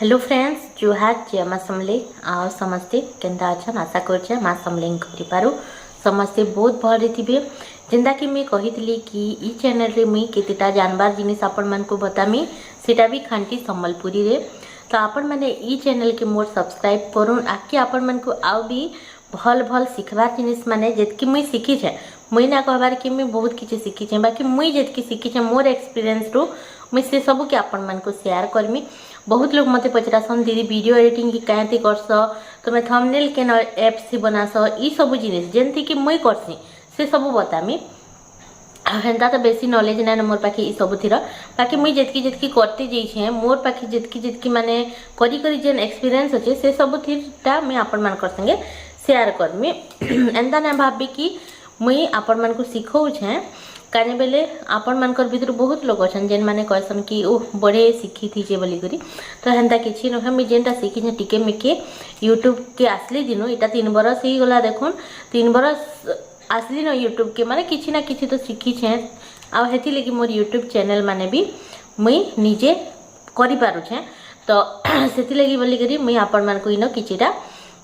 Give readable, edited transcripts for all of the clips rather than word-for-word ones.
Hello friends जुहार जय माँ समले आ समस्ते केंदा अच्छा आशा कर माँ समले कृपारू समस्ते बहुत भले थे जेनता कि मुई कही कि ई चैनल रे मुई केतेटा जानबार जिनिस आपण मन को बतामी सेटा भी खांटी संबलपुरी रे तो आपण मैंने ई चैनल के मोर सब्सक्राइब करूँ आके आपण मन को आउ भी भल भल शिखबार जिनिस माने जेतकी मुई शिखी छे मुई ना कहबार कि मुई बहुत किसी शिखी छे बाकी मुई जेतकी शिखी छे मोर एक्सपीरियंस रू मुई से सब के आपण मन को शेयर करमी। बहुत लोग मते पचरासन दीदी वीडियो एडिटिंग की कहती करस तुम थंबनेल के ऐप से बनास ई सब जिनिस जेमती कि मुई करसी से सब बतामी। हेन्ता तो बेसी नॉलेज ना मोर पाखे ई सब थीर बाकी मुई जेतकी करते जाइछे मोर पाखे जेतकी माने करी करी जेन एक्सपीरियंस अच्छे से सब थीरटा मुई आपण मान संगे शेयर करमी। एंता ना भाबी कि मुई आपण मान को सिखौछे काने बेले आपण मानकर भीतर बहुत लोग अच्छन जेन माने कहसन कि ओह बड़े शिखी थी जे बोली करी तो हेन्ता किछि न हम जेनटा शिखी छे टिके मिके यूट्यूब के आसली दिनो इटा 3 बरस ही गला देखुन 3 बरस आसली न यूट्यूब के माने किछि ना किछि तो शिखी छे आ हेति लगी मोर यूट्यूब चैनल माने भी मुई निजे करि पारु छे तो सेति लगी बोली करी मुई आपण मान को इनो किछिटा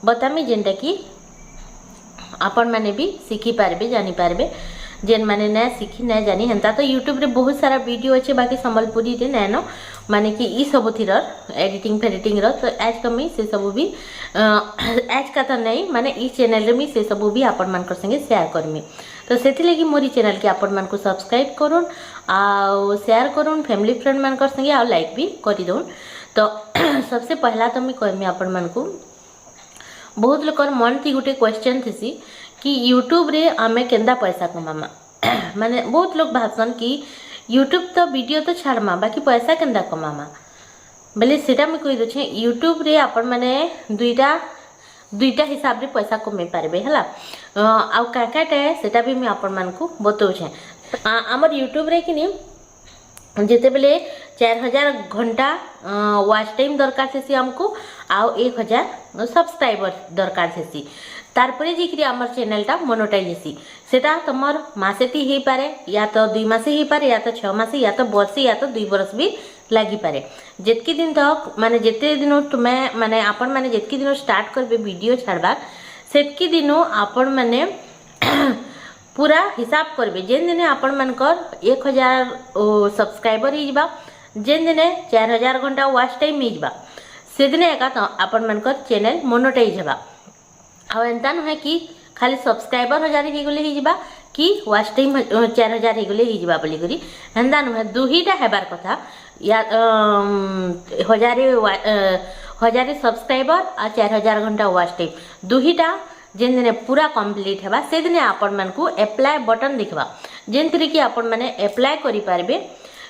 बतामी जेनटा कि आपण माने भी शिखी पारबे जानि पारबे जेन माने ना शिखी ना जानी हेन्ता तो यूट्यूब रे बहुत सारा वीडियो अच्छे बाकी संबलपुरी रे नैनो माने कि ई सब थीर एडिटिंग फेडिटिंग रो तो आज का मुई से सब भी आज का तो नहीं माने ई चैनल रे मुई से सब भी आपण मान संगे शेयर करमी तो सेति लगी मोरी चैनल के आपण मान को सब्सक्राइब करूँ आ शेयर करूँ फैमिली फ्रेंड मान संगे आ लाइक भी करि दउन। तो सबसे पहला तो मुई कहमी आपण मान को बहुत लोकर मन थी गोटे क्वेश्चन थी कि यूट्यूब रे आमे केंदा पैसा कमामा माने बहुत लोग भाबसन कि यूट्यूब तो वीडियो तो छाड़मा बाकी पैसा केंदा कमामा बोले सेटा मैं कहि दछे यूट्यूब रे आपण माने दुईटा हिसाब रे पैसा कमे पारबे हला आ काकाटे सेटा भी मैं आपण मान को बतौछे। हमर यूट्यूब रे किनी जेते बेले 4000 घंटा वॉच टाइम दरकार थेसी हमको आउ 1000 सब्सक्राइबर दरकार थेसी तारपरे जेकरी हमर चैनलटा मोनेटाइज हेसी सेटा तमर मासेती हे पारे या तो 2 मासे हे पारे या तो 6 मासे या तो वर्षे या तो 2 बरस भी लागी पारे जेतकी दिन तक माने जेते दिन तुमे माने आपण माने जेतकी दिन स्टार्ट करबे वीडियो छाड़बा सेतकी दिन आपण माने पूरा हिसाब करबे जेन दिने आपण मानकर 1000 सब्सक्राइबर ही जिबा जेन दिने 4000 घंटा वॉच टाइम ही जिबा से दिने एका आपण मानकर चैनल मोनेटाइज हेबा आ एंता नुहे कि खाली सब्सक्राइबर 1000 ही गले ही जिबा कि वॉच टाइम 4000 ही गले ही जिबा बोली करी एंता नुहे दुहीटा हेबार कथा या 1000 सब्सक्राइबर आ 4000 घंटा वॉच टाइम दुहीटा जेन दिने पूरा कंप्लीट हेबा से दिने आपण मान को अप्लाई बटन दिखबा जेन तरी कि आपण माने अप्लाई करि पारबे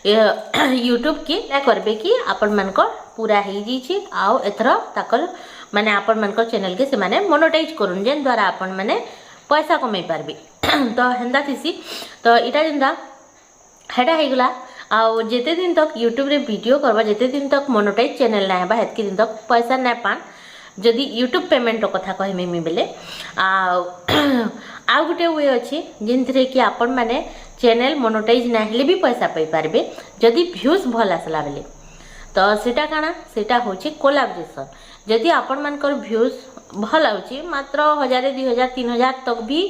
यूट्यूब के करबे कि आपण मान को पूरा ही जी आउ एथरा ताकर माने आपण मान को चैनल के से माने मोनेटाइज करूँ जेन द्वारा आपण माने पैसा कमाई पारबे तो हेंदा थिसी तो इटा जेंदा हेडा हे गला आउ जेते दिन तक यूट्यूब रे वीडियो करबा जेते दिन तक मोनेटाइज चैनल ना हेबा हेतकी दिन तक पैसा ना पान जदि यूट्यूब पेमेंट कथा कहमी मी बेले आ गोटे वे अच्छी जिनथरे कि आपण माने चैनल मोनेटाइज ना हेले भी पैसा पाई पारबे जदि व्यूज भल आसला बेले तो सेटा काना सेटा होची कोलैबोरेशन जदि आपण मानकर व्यूज भल आउची मात्र 1000 2000 3000 तक भी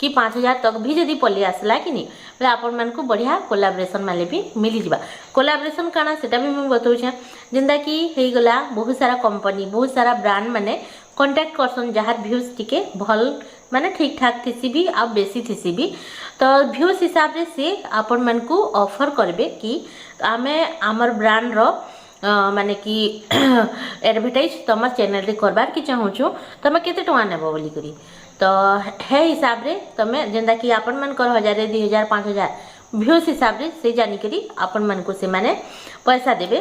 कि 5000 तक भी जदि पली आसला कि नहीं बोले आपण मान को बढ़िया कोलैबोरेशन माले भी मिली जिबा कोलैबोरेशन काना सेटा भी मैं बताऊछे जिंदा कि हे गला बहुत सारा कंपनी बहुत सारा ब्रांड माने कांटेक्ट करसन जहार व्यूज टिके भल माने ठीक ठाक थिसी भी आ बेसी थिसी भी तो व्यूज हिसाब रे से आपण मान को ऑफर करबे कि आमे हमर ब्रांड रो माने कि एडवर्टाइज तमर चैनल रे करबार कि चाहूछु तमे केते टका नेबो बोली करी तो हे हिसाब रे तमे जेंदा कि आपण मान कर 1000 2000 5000 व्यूज हिसाब रे से जानी करी आपण मान को से माने पैसा देबे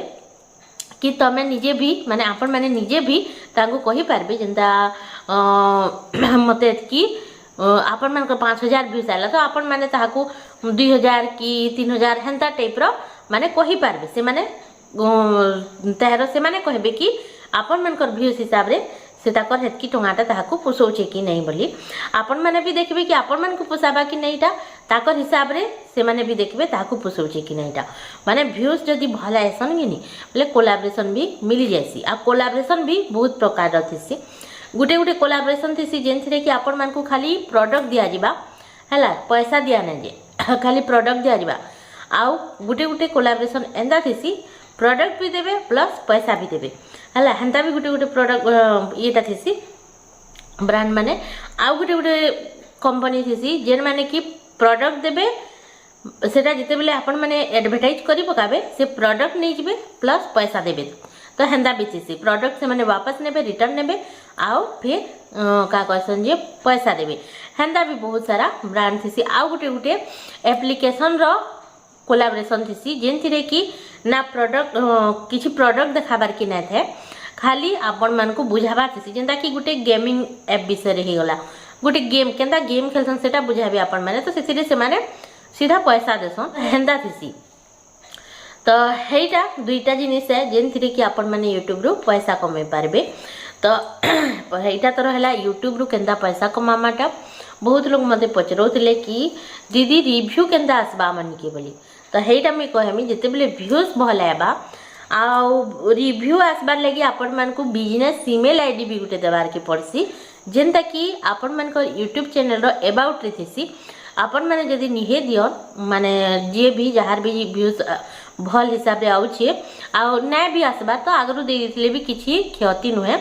कि तमे निजे भी माने आपण माने निजे भी तांको कहि पारबे जेंदा मते कि आपण मान को 5000 व्यूज आला तो आपण माने ताहाको 2000 कि 3000 हेंता टाइप रो माने कहि पारबे से माने ताहर से माने कहबे कि आपण मान कर व्यूज हिसाब रे से ताकर हेतकी टंगाटा ताहाकू पोषौचे कि नहीं बोली आपण माने भी देखबे कि आपण मान को पोषाबा कि नहींटा ताकर हिसाब रे से माने भी देखबे ताहाकू पोषौचे कि नहींटा माने व्यूज जदी भला आसन कि नहीं बोले कोलाब्रेशन भी मिली जायसी आ कोलाब्रेशन भी बहुत प्रकार र थिसी गुटे गुटे कोलाब्रेशन थिसी जेंथिरे कि आपण मान को खाली प्रोडक्ट दिया जिबा हला पैसा दिया नै जे खाली प्रोडक्ट दिया जिबा आउ गुटे गुटे कोलाब्रेशन एंदा थिसी प्रोडक्ट भी देबे प्लस पैसा भी देबे हला हेंता भी गुटे गुटे प्रोडक्ट येटा थिसी ब्रांड माने आउ गुटे गुटे कंपनी थिसी जेन माने कि प्रोडक्ट देबे सेटा जिते बेले आपण माने एडवर्टाइज करि पकाबे से प्रोडक्ट नै जिबे प्लस पैसा देबे तो हेंदा भी थिसी प्रोडक्ट से माने वापस नेबे रिटर्न नेबे आउ फिर का कहसन जे पैसा देबे हेंदा भी बहुत सारा ब्रांड थिसी आउ गुटे गुटे एप्लीकेशन रो कोलाब्रेशन थिसी जेंथिरे कि ना प्रोडक्ट किछि प्रोडक्ट देखाबार कि नै थे खाली आपण मान को बुझाबार थिसी जेंता कि गुटे गेमिंग ऐप विषय रे गला गुटे गेम केंता गेम खेलसन सेटा बुझाबे आपण माने तो सेतिरे से माने सीधा पैसा देसन हेंदा थिसी तो हेइटा दुईटा जिनिस है जेंथिरे कि आपण माने यूट्यूब रो पैसा कमे पारबे तो हेइटा तो रहला यूट्यूब रो केंता पैसा कमामाटा बहुत लोग मते पचरौथिले कि दीदी रिव्यू केंता आसबा मन के बोली तो हेइटा मैं कहमी जते बेले व्यूज भला हेबा आउ रिव्यू आसबार लगी आपण मान को बिजनेस ईमेल आईडी भी गुटे देबार के पड़सी जेंता कि आपण मान को यूट्यूब चैनल रो अबाउट रे थिसी आपण माने जदी निहे दियो माने जे भी जहार भी व्यूज भल हिसाब रे आउछे आ नै भी आसबार तो आगरु दे दिथिले भी किछि क्षति नुहे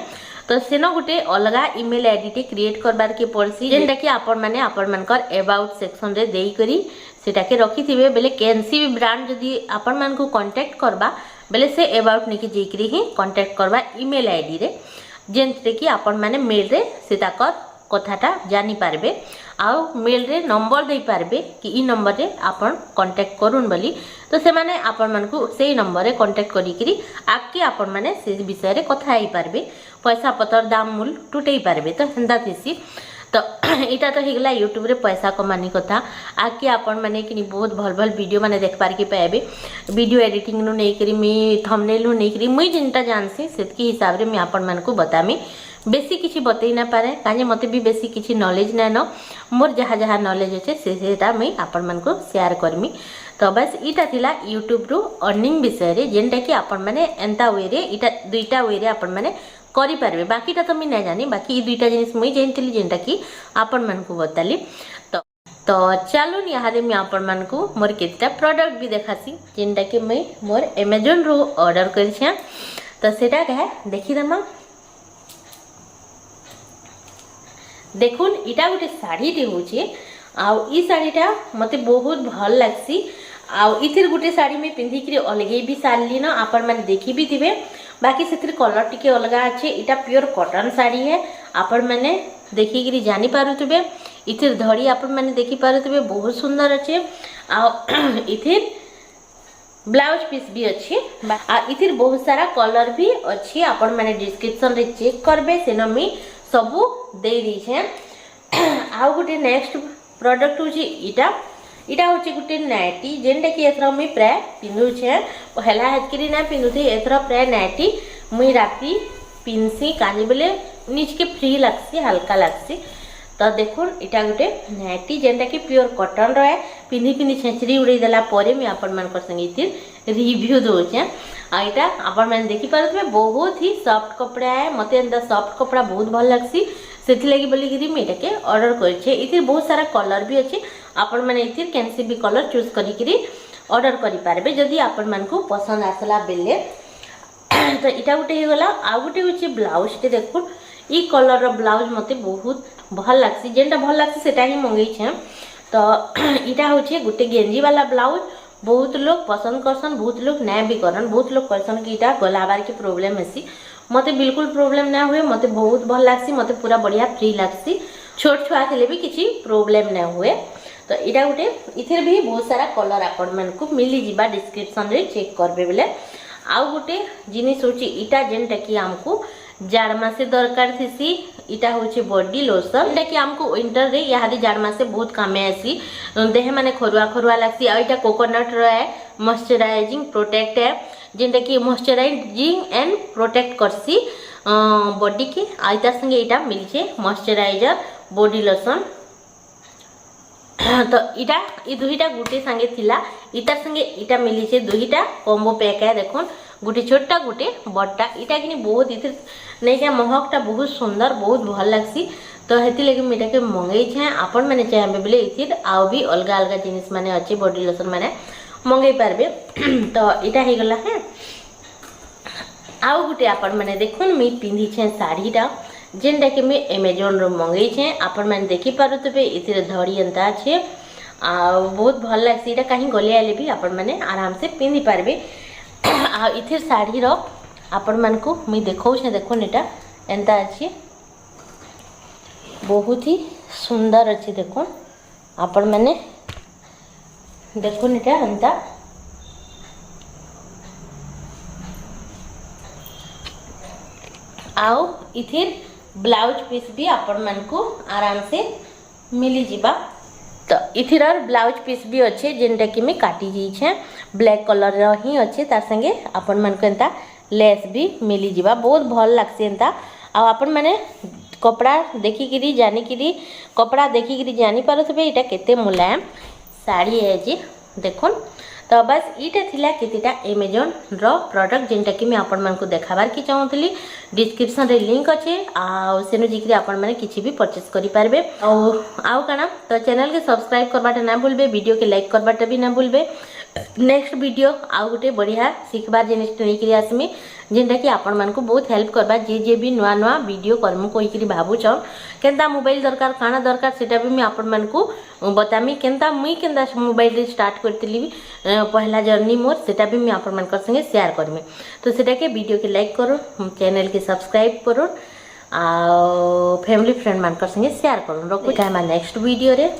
तो सेनो गुटे अलगा ईमेल आईडी टे क्रिएट करबार के पड़सी जेंटा कि आपण माने आपण मानकर अबाउट सेक्शन रे देई करी सेटा के रखी थिबे बेले कैंसी भी ब्रांड जदी आपण मान को कांटेक्ट करबा बेले से अबाउट नेकी जेकरी ही कांटेक्ट करबा ईमेल आईडी रे जेंते कि आपण माने मेल रे सेटा कर कथाटा जानी पारबे आउ मेल रे नंबर दे पारबे कि ई नंबर रे आपण कांटेक्ट करून बोली तो से माने आपण मान को सेही नंबर रे कांटेक्ट करी करी आके आपण माने से विषय रे कथा आइ पारबे पैसा पतर दाम मूल टुटै पारबे तो हेंदा थिसी तो इटा तो हिगला यूट्यूब रे पैसा कमानी कथा आके आपण माने कि बहुत भल भल वीडियो माने देख पार के पाएबे वीडियो एडिटिंग नु नै करी मी थंबनेल नु नै करी मुई जिनटा जानसी सेतकी हिसाब रे मी आपण मान को बतामी बेसी किछि बतै ना पारे काजे मते भी बेसी किछि नॉलेज ना न मोर जहा जहा नॉलेज अछि सेटा मैं आपण मान को शेयर करमी तो बस इटा थिला यूट्यूब रो अर्निंग विषय रे जेंटा कि आपण माने एंता वे रे इटा दुईटा वे रे आपण माने करि पारबे बाकीटा तो मी नै जानी बाकी ई दुईटा जिनिस मुई जानतिली जेंटा कि आपण मान को बताली तो चलो यहाँ मैं आपण मान को मोर केटा प्रोडक्ट भी देखासी जेंटा कि मैं मोर अमेज़न रो ऑर्डर करछिया तो सेटा कहे देखि दमा देखुन इटा गोटे साड़ी टे होचे आउ ई साड़ीटा मते बहुत भल लागसी आउ इथिर गोटे साड़ी में पिंधि करी अलगे भी सारली न आपण माने देखि भी थिबे बाकी सेतिर कलर टिके अलगा अच्छे इटा प्योर कॉटन साड़ी है आपण माने देखि करी जानी पारुतबे इथिर धड़ी आपण माने देखि पारुतबे बहुत सुंदर अच्छे आ इथिर ब्लाउज पीस भी अच्छे आ इथिर बहुत सारा कलर भी अच्छे आपण माने डिस्क्रिप्शन रे चेक करबे सेनो मी सबू दे दी छे आउ गोटे नेक्स्ट प्रोडक्ट होची इटा इटा होची गोटे नाइटी जेंटा कि एथरा मी प्राय पिंधु छे हला हतकरी ना पिंधु थी एथरा प्राय नाइटी मुई राती पिनसी कानी बेले नीच के फ्री लागसी हल्का लागसी तो देखो इटा गोटे नाइटी जेंटा कि प्योर कॉटन रो है पिंधि पिंधि छेचरी उड़े देला परे मी आपण मान कर संगे रिव्यू दोचे आ इटा आपण मान देखि पारथबे बहुत ही सॉफ्ट कपड़ा है मते अंदर सॉफ्ट कपड़ा बहुत भल लागसी सेथि लागि बोली गिरी मी एटा के ऑर्डर करछे इति बहुत सारा कलर भी अछि आपण माने इति कैंसी भी कलर चूज करी करी ऑर्डर करि पारबे जदी आपण मान को पसंद आसला बेले तो इटा गोटे हे गला आ गोटे होची ब्लाउज ते देखो ई कलर रो ब्लाउज मते बहुत भल लागसी जेंटा भल लागसी सेटा ही मंगई छे तो इटा होची गोटे गेंजी वाला ब्लाउज बहुत लोग पसंद करसन बहुत लोग नै भी करन बहुत लोग करसन कि इटा गलाबार के प्रॉब्लम हेसी मते बिल्कुल प्रॉब्लम ना हुए मते बहुत भल लागसी मते पूरा बढ़िया फ्री लागसी छोट छुआ थिले भी किछि प्रॉब्लम ना हुए तो इटा गोटे इथिर भी बहुत सारा कलर आपण मन को मिली जिबा डिस्क्रिप्शन रे चेक करबे बेले आउ गोटे जिनिस होची इटा जेंटा कि हमको जाड़ मासे दरकार थीसी इटा होची बॉडी लोशन इटा कि हमको विंटर रे यादी जाड़ मासे बहुत कामे आसी देह माने खरुआ खरुआ लागसी आ इटा कोकोनट रो है मॉइस्चराइजिंग प्रोटेक्ट है जेंटा कि मॉइस्चराइजिंग एंड प्रोटेक्ट करसी बॉडी के आई तार संगे एटा मिली मॉइस्चराइजर बॉडी लोशन तो इटा ई दुईटा गुटे संगे थिला इतार संगे इटा मिली छे दुईटा कॉम्बो पैक है देखुन गुटे छोटा गुटे बड़टा इटा कि बहुत इधर नहीं क्या महकटा बहुत सुंदर बहुत भल लगसी तो हेती लगे मुझे के मंगई छे आपण माने चाहे बोले इथिर आउ भी अलग अलग जिनिस माने अच्छे बॉडी लोशन माने मंगई पारबे तो इटा हे गला है आउ गुटे आपण माने देखुन मी पिंधी छे साड़ीटा जेनटा कि मुझे एमेजोन रो मंगई छे आपण माने देखि पारुतबे इथिर धड़ी एंता छे आ बहुत भल लागसी इटा कहीं गले आले भी आपण माने आराम से पिंधि पारबे आ इथिर साड़ी रो आपण मान को मुझे देखौ छे देखुन एटा एंता अछि बहुत ही सुंदर अच्छे देखो आपण मैंने देखो एटा एंता आओ इथिर ब्लाउज पीस भी आपण मन को आराम से मिली जिबा तो इथिर ब्लाउज पीस भी अच्छे जेनटा कि मैं काटी जाइए ब्लैक कलर ही अच्छे तार संगे आपण मन को एंता लेस भी मिली जिबा बहुत भल लगसी एंता आ आपण मैंने कपड़ा देखिकी जानिकी कपड़ा देखिकी जानी पारुथबे इटा केते मुलायम साड़ी है जी देखुन तो बस इटा थिला केतेटा एमेजोन रो प्रोडक्ट जेनटा कि मैं आपण मन को देखाबार की चाहूतली डिस्क्रिप्शन रे लिंक अच्छे आ सेनु जिकरी आपण माने किछि भी परचेस करि पारबे आउ काना तो चैनल के सब्सक्राइब करबाटा ना भूलबे वीडियो के लाइक करबाटा भी ना भूलबे नेक्स्ट वीडियो आउ गुटे बढ़िया शिखबार जिनिस नहीं आसमी जेनटा कि आपण मान को बहुत हेल्प करबा जे भी नुआ नुआ वीडियो करमु कहीकि भावुछ केनता मोबाइल दरकार काना दरकार सेटा भी मैं आपण मान को बतामी केनता मुई केनता मोबाइल रे स्टार्ट करतली पहला जर्नी मोर सेटा भी मैं आपण मान संगे शेयर करमी तो सेटा के वीडियो के लाइक करो चैनल के सब्सक्राइब करो आ फैमिली फ्रेंड मान संगे शेयर करो रखु नेक्स्ट वीडियो रे।